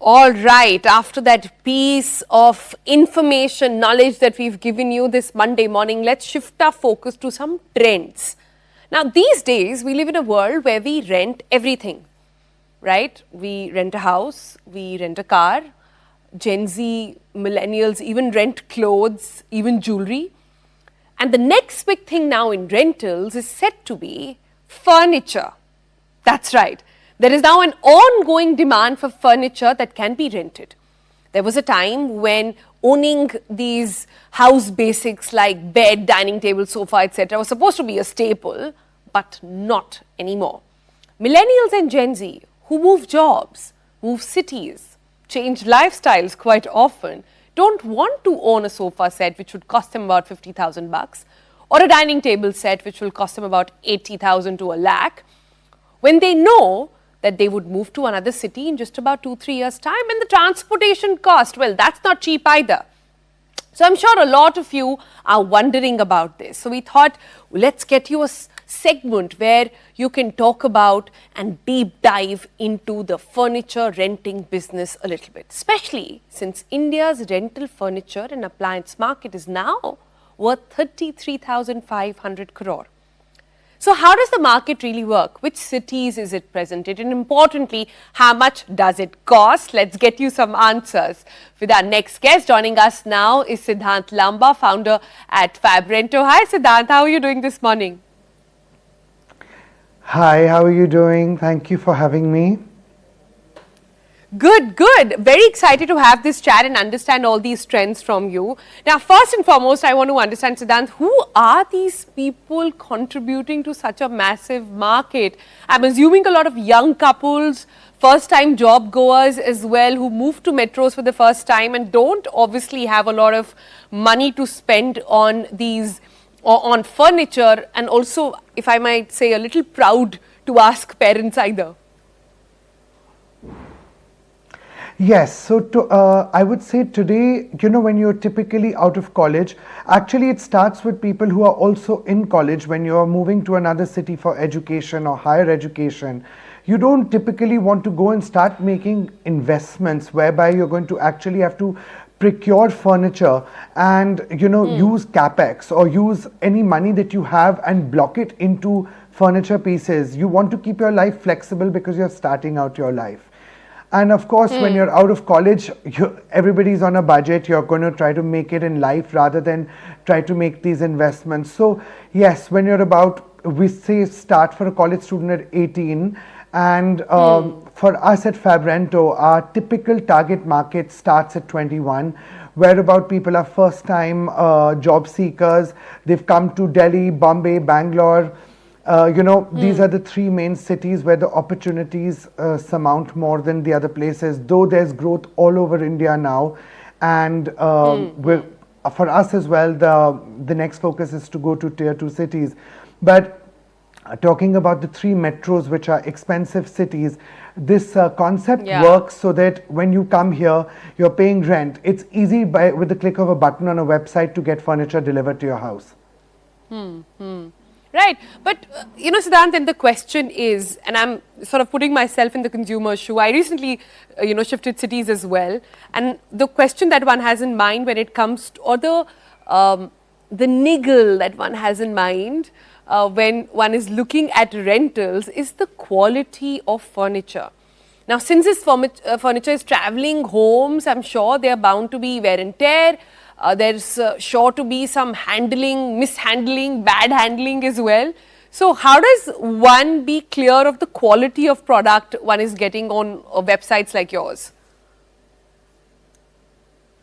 All right, after that piece of information, knowledge that we've given you this Monday morning, let's shift our focus to some trends. Now, these days, we live in a world where we rent everything, right? We rent a house, we rent a car, Gen Z, millennials even rent clothes, even jewelry. And the next big thing now in rentals is said to be furniture. That's right. There is now an ongoing demand for furniture that can be rented. There was a time when owning these house basics like bed, dining table, sofa, etc. was supposed to be a staple, but not anymore. Millennials and Gen Z who move jobs, move cities, change lifestyles quite often, don't want to own a sofa set which would cost them about 50,000 bucks or a dining table set which will cost them about 80,000 to a lakh, when they know that they would move to another city in just about 2-3 years' time, and the transportation cost, well, that's not cheap either. So I'm sure a lot of you are wondering about this. So we thought, let's get you a segment where you can talk about and deep dive into the furniture renting business a little bit, especially since India's rental furniture and appliance market is now worth 33,500 crore. So how does the market really work? Which cities is it present in? And importantly, how much does it cost? Let's get you some answers with our next guest. Joining us now is Siddhant Lamba, founder at Fabrento. Hi Siddhant, how are you doing this morning? Hi, how are you doing? Thank you for having me. Good, good. Very excited to have this chat and understand all these trends from you. Now, first and foremost, I want to understand, Siddhant, who are these people contributing to such a massive market? I'm assuming a lot of young couples, first-time job goers as well, who move to metros for the first time and don't obviously have a lot of money to spend on these or on furniture, and also, if I might say, a little proud to ask parents either. Yes, so I would say today, when you're typically out of college, actually it starts with people who are also in college. When you're moving to another city for education or higher education, you don't typically want to go and start making investments whereby you're going to actually have to procure furniture and use capex or use any money that you have and block it into furniture pieces. You want to keep your life flexible because you're starting out your life. And of course, when you're out of college, everybody's on a budget. You're going to try to make it in life rather than try to make these investments. So yes, when you're about, we say start for a college student at 18. And for us at Fabrento, our typical target market starts at 21, where about people are first time job seekers. They've come to Delhi, Bombay, Bangalore. These are the three main cities where the opportunities surmount more than the other places, though there's growth all over India now. And for us as well, the next focus is to go to tier 2 cities. But talking about the three metros, which are expensive cities, this concept works so that when you come here, you're paying rent. It's easy with the click of a button on a website to get furniture delivered to your house. Right. But, Siddhant, then the question is, and I'm sort of putting myself in the consumer's shoe. I recently, shifted cities as well. And the question that one has in mind when it comes to, or the niggle that one has in mind when one is looking at rentals is the quality of furniture. Now, since this furniture is traveling homes, I'm sure they are bound to be wear and tear. There's sure to be some mishandling, bad handling as well. So how does one be clear of the quality of product one is getting on websites like yours?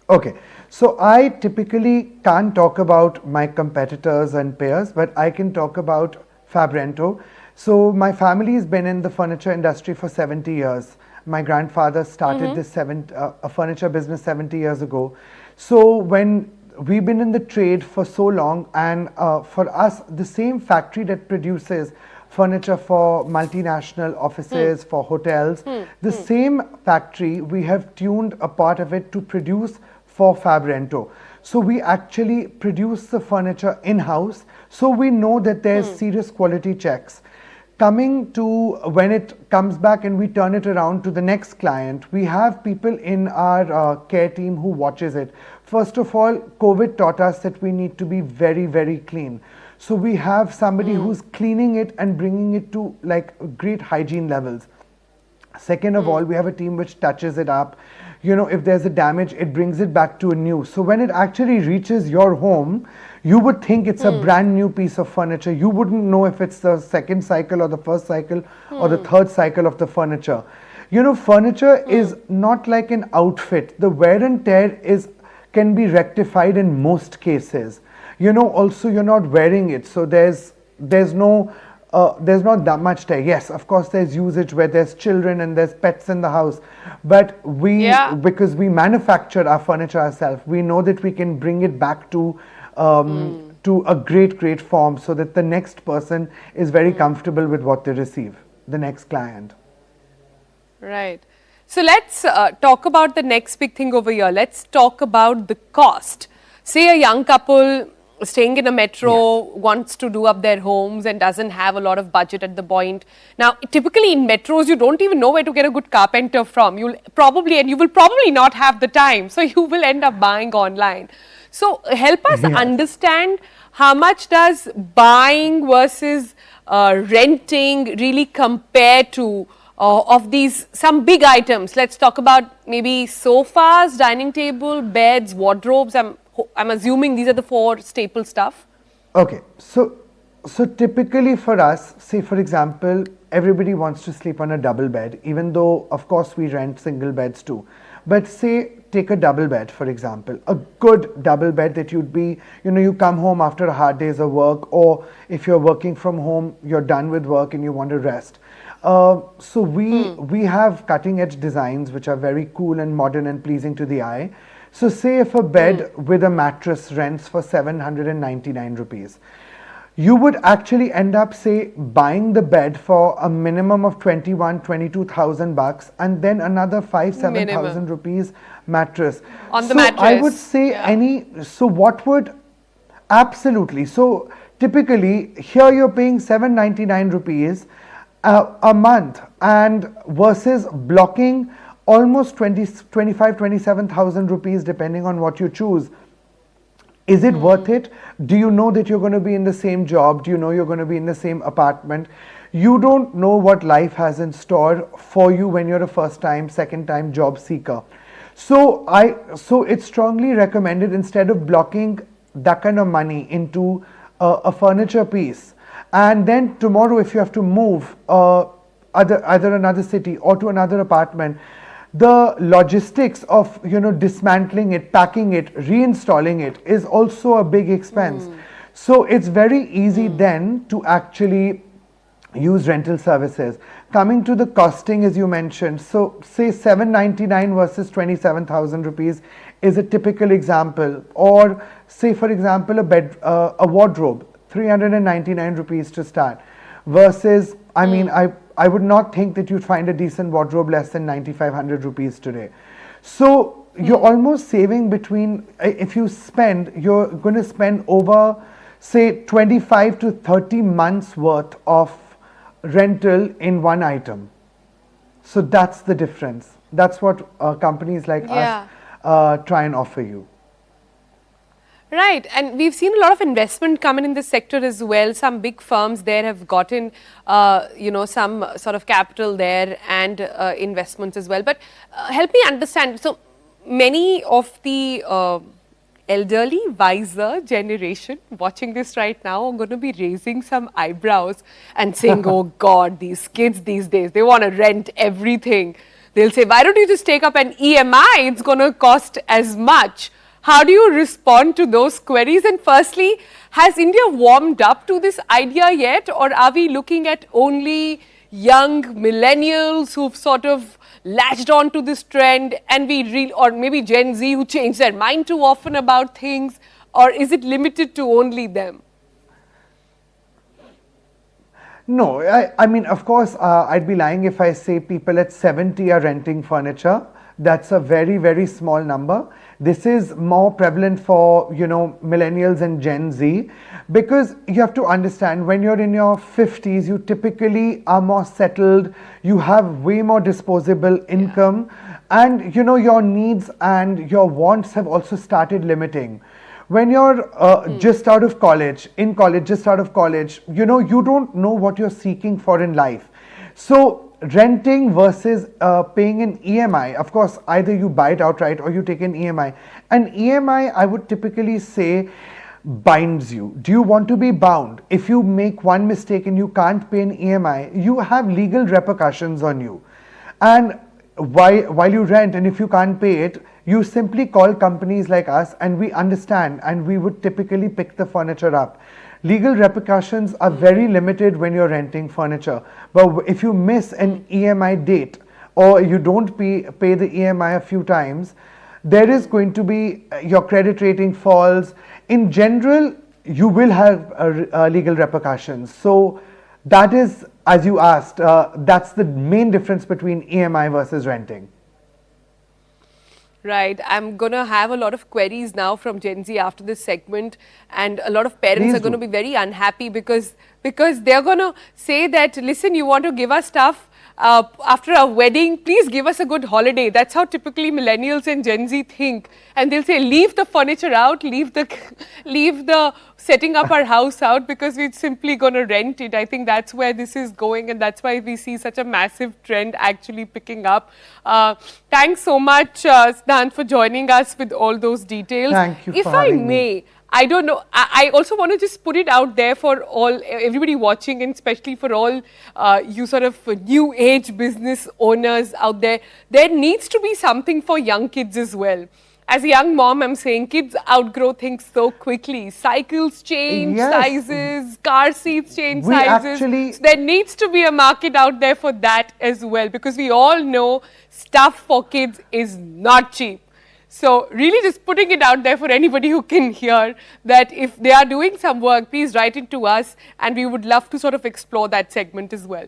Okay, so I typically can't talk about my competitors and peers, but I can talk about Fabrento. So my family has been in the furniture industry for 70 years. My grandfather started this a furniture business 70 years ago. So when we've been in the trade for so long, and for us, the same factory that produces furniture for multinational offices, for hotels, the same factory, we have tuned a part of it to produce for Fabrento. So we actually produce the furniture in-house, so we know that there's serious quality checks. Coming to when it comes back and we turn it around to the next client, we have people in our care team who watches it. First of all, COVID taught us that we need to be very, very clean. So we have somebody who's cleaning it and bringing it to like great hygiene levels. Second of all, we have a team which touches it up. You know, if there's a damage, it brings it back to a new. So when it actually reaches your home, you would think it's a brand new piece of furniture. You wouldn't know if it's the second cycle or the first cycle or the third cycle of the furniture. You know, furniture is not like an outfit. The wear and tear can be rectified in most cases. You know, also you're not wearing it, so there's not that much tear. Yes, of course, there's usage where there's children and there's pets in the house, but because we manufacture our furniture ourselves, we know that we can bring it back to a great form, so that the next person is very comfortable with what they receive, the next client. Right. So let's talk about the next big thing over here. Let's talk about the cost. Say a young couple staying in a metro wants to do up their homes and doesn't have a lot of budget at the point. Now, typically in metros, you don't even know where to get a good carpenter from. You will probably not have the time. So you will end up buying online. So help us understand, how much does buying versus renting really compare to of these some big items? Let's talk about maybe sofas, dining table, beds, wardrobes. I'm assuming these are the four staple stuff. Okay, so typically for us, say for example, everybody wants to sleep on a double bed, even though of course we rent single beds too. But say take a double bed, for example, a good double bed that you come home after a hard day's of work, or if you're working from home, you're done with work and you want to rest. So we have cutting edge designs which are very cool and modern and pleasing to the eye. So say if a bed with a mattress rents for 799 rupees, you would actually end up, say, buying the bed for a minimum of 22,000 bucks, and then another 7,000 rupees mattress. On the mattress. I would say absolutely. So typically here you're paying 799 rupees a month, and versus blocking almost 27,000 rupees depending on what you choose. Is it worth it? Do you know that you're going to be in the same job? Do you know you're going to be in the same apartment? You don't know what life has in store for you when you're a first time, second time job seeker. So it's strongly recommended, instead of blocking that kind of money into a furniture piece, and then tomorrow if you have to move either another city or to another apartment, the logistics of dismantling it, packing it, reinstalling it is also a big expense. So it's very easy then to actually use rental services. Coming to the costing, as you mentioned, so say 799 versus 27,000 rupees is a typical example. Or say for example a wardrobe, 399 rupees to start, versus I would not think that you'd find a decent wardrobe less than 9,500 rupees today. So you're almost saving between, you're going to spend over, say, 25 to 30 months worth of rental in one item. So that's the difference. That's what companies like us try and offer you. Right, and we've seen a lot of investment come in this sector as well. Some big firms there have gotten, some sort of capital there and investments as well. But help me understand. So many of the elderly, wiser generation watching this right now are going to be raising some eyebrows and saying, "Oh God, these kids these days, they want to rent everything." They'll say, "Why don't you just take up an EMI? It's going to cost as much." How do you respond to those queries? And firstly, has India warmed up to this idea yet, or are we looking at only young millennials who've sort of latched on to this trend, and or maybe Gen Z who change their mind too often about things, or is it limited to only them? No, I mean, of course, I'd be lying if I say people at 70 are renting furniture. That's a very, very small number. This is more prevalent for, millennials and Gen Z, because you have to understand, when you're in your 50s, you typically are more settled, you have way more disposable income, and your needs and your wants have also started limiting. When you're just out of college, just out of college, you don't know what you're seeking for in life. So renting versus paying an EMI, of course, either you buy it outright or you take an EMI. An EMI, I would typically say, binds you. Do you want to be bound? If you make one mistake and you can't pay an EMI, you have legal repercussions on you. And while you rent, and if you can't pay it, you simply call companies like us and we understand, and we would typically pick the furniture up. Legal repercussions are very limited when you're renting furniture. But if you miss an EMI date, or you don't pay the EMI a few times, there is going to be, your credit rating falls. In general, you will have legal repercussions. So that is, as you asked, that's the main difference between EMI versus renting. Right. I'm going to have a lot of queries now from Gen Z after this segment, and a lot of parents are going to be very unhappy because they're going to say that, listen, you want to give us stuff after our wedding, please give us a good holiday. That's how typically millennials and Gen Z think. And they'll say, leave the furniture out, leave the setting up our house out, because we're simply going to rent it. I think that's where this is going, and that's why we see such a massive trend actually picking up. Thanks so much, Siddhant, for joining us with all those details. Thank you if for I having may, me. I don't know. I also want to just put it out there for everybody watching, and especially for all you sort of new age business owners out there. There needs to be something for young kids as well. As a young mom, I'm saying kids outgrow things so quickly. Cycles change sizes, car seats change sizes. So there needs to be a market out there for that as well, because we all know stuff for kids is not cheap. So really just putting it out there for anybody who can hear that if they are doing some work, please write it to us, and we would love to sort of explore that segment as well.